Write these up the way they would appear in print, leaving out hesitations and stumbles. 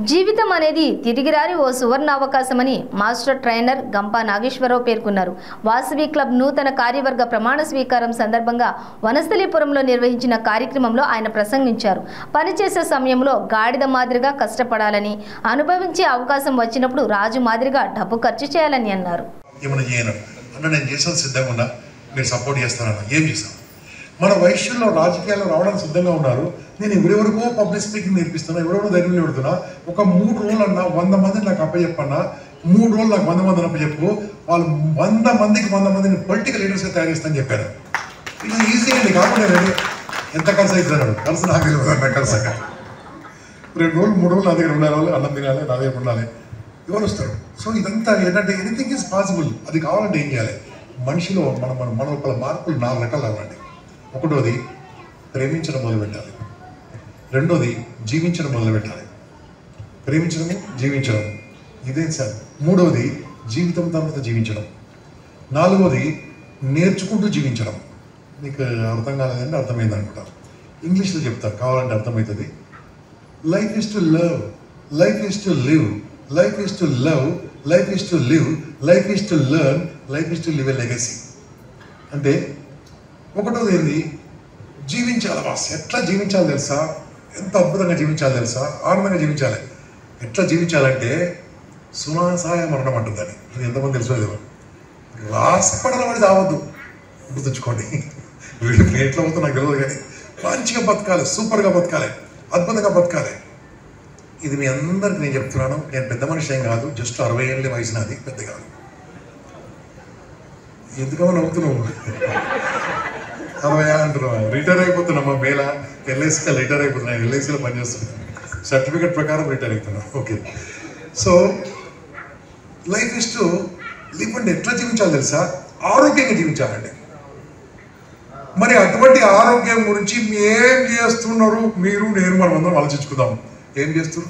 జీవితం అనేది తిరిగిరాని ఓ సువర్ణావకాశమని master trainer Gampa Nageswararao పేర్కొన్నారు. వాసవి క్లబ్ నూతన కార్యవర్గ ప్రమాణ స్వీకారం సందర్భంగా వనస్థలీపురంలో నిర్వహించిన కార్యక్రమంలో ఆయన ప్రసంగించారు. పనిచేసే సమయంలో గాడిద మాదిరిగా కష్టపడాలని, అనుభవించే అవకాశం వచ్చినప్పుడు రాజు మాదిరిగా డబ్బు ఖర్చు చేయాలని అన్నారు. మన వయస్సులో రాజకీయాల్లో రావడానికి సిద్ధంగా ఉన్నారు. నేను ఎవరెవరికో పబ్లిక్ స్పీకింగ్ నేర్పిస్తున్నా, ఎవరెవరో ధైర్యం పెడుతున్నా. ఒక 3 రోజులు అన్నా 100 మందిని నాకు అప్పచెప్పన్నా, 3 రోజులు నాకు 100 మందిని అప్పచెప్పు, వాళ్ళు 100 మందిని పొలిటికల్ లీడర్స్గా తయారు చేస్తానని చెప్పారు. ఇది ఈజీ అండి. కాకుండా ఎంత ఖర్చు అవుతున్నాడు కలిసి నాకు తెలియదు. ఖర్చు 2 రోజులు 3 రోజులు నా దగ్గర ఉండాలి, వాళ్ళు అన్నం తినాలి, నా దగ్గర ఉండాలి, ఎవరు వస్తారు? సో ఇదంతా ఏంటంటే ఎనీథింగ్ ఈజ్ పాసిబుల్. అది కావాలంటే ఏం చేయాలి? మనిషిలో మన ఒక మార్పులు 4 రకాలు కావాలండి. ఒకటోది ప్రేమించడం మొదలుపెట్టాలి. రెండోది జీవించడం మొదలుపెట్టాలి. ప్రేమించడము, జీవించడం, ఇదే సార్. మూడవది జీవితం తర్వాత జీవించడం. నాలుగవది నేర్చుకుంటూ జీవించడం. మీకు అర్థం కాలేదంటే అర్థమైంది అనుకుంటా. ఇంగ్లీష్లో చెప్తారు, కావాలంటే అర్థమవుతుంది. Life is to love, life is to live, life is to love, life is to live, life is to learn, life is to live a legacy. అంటే ఒకటోది ఏంది? జీవించాలి. బాస్ ఎట్లా జీవించాలి తెలుసా? ఎంత అద్భుతంగా జీవించాలి తెలుసా? ఆనందంగా జీవించాలి. ఎట్లా జీవించాలంటే సునాసాయ మరణం అంటుందని. అది ఎంతమంది తెలుసో లేదు. రాసపడడం అనేది రావద్దు, గుర్తుంచుకోండి. వీళ్ళు ఎట్లా అవుతుందో నాకు తెలియదు, కానీ మంచిగా బతకాలి, సూపర్గా బతకాలి, అద్భుతంగా బతకాలి. ఇది మీ అందరికి నేను చెప్తున్నాను. నేను పెద్ద మనిషి ఏం కాదు, జస్ట్ 60 ఏళ్ళ వయసు నాది, పెద్ద కాదు. ఎందుకమో నవ్వుతున్నావు? 60 అంటున్నావా? రిటైర్ అయిపోతున్నామా? మేలా ఎల్ఐసిగా రిటైర్ అయిపోతున్నాయి. ఎల్ఐసిలో పనిచేస్తున్నాను, సర్టిఫికేట్ ప్రకారం రిటైర్ అవుతున్నాను. Okay. So life is to live అంటే ఎట్లా జీవించాలి తెలుసా? ఆరోగ్యంగా జీవించాలండి. మరి అటువంటి ఆరోగ్యం గురించి ఏం చేస్తున్నారు మీరు, నేను, మనం అందరం ఆలోచించుకుందాం. ఏం చేస్తారు?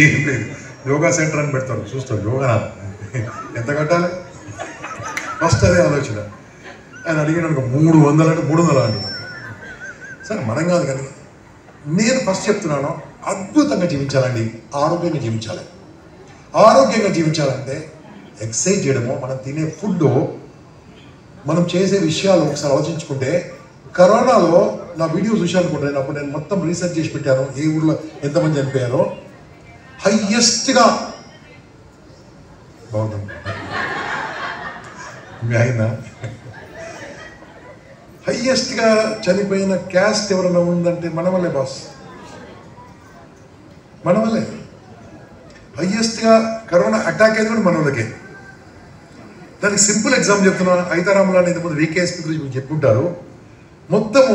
ఏం లేదు. యోగా సెంటర్ అని పెడతారు, చూస్తారు. యోగా ఎంత కట్టాలి? ఫస్ట్ అదే ఆలోచన. ఆయన అడిగిన 300 అంటే 300 అంటున్నాను. సరే, మనం కాదు, కానీ నేను ఫస్ట్ చెప్తున్నాను, అద్భుతంగా జీవించాలండి, ఆరోగ్యంగా జీవించాలి. ఆరోగ్యంగా జీవించాలంటే ఎక్సర్సైజ్ చేయడమో, మనం తినే ఫుడ్, మనం చేసే విషయాలు ఒకసారి ఆలోచించుకుంటే, కరోనాలో నా వీడియో చూశానుకుంటే, అప్పుడు నేను మొత్తం రీసెర్చ్ చేసి పెట్టాను, ఏ ఊళ్ళో ఎంతమంది చనిపోయారో. హయ్యెస్ట్గా బాగుంది మీ ఆయన, హయ్యెస్ట్గా చనిపోయిన క్యాస్ట్ ఎవరైనా ఉందంటే మన వల్లే బాస్, మన వల్లే. హయ్యెస్ట్గా కరోనా అటాక్ అయింది కూడా మన వాళ్ళకే. దానికి సింపుల్ ఎగ్జాంపుల్ చెప్తున్నా. ఐతారాములు అనేది ముందు వీకేఎస్పీ గురించి చెప్పుకుంటారు. మొత్తము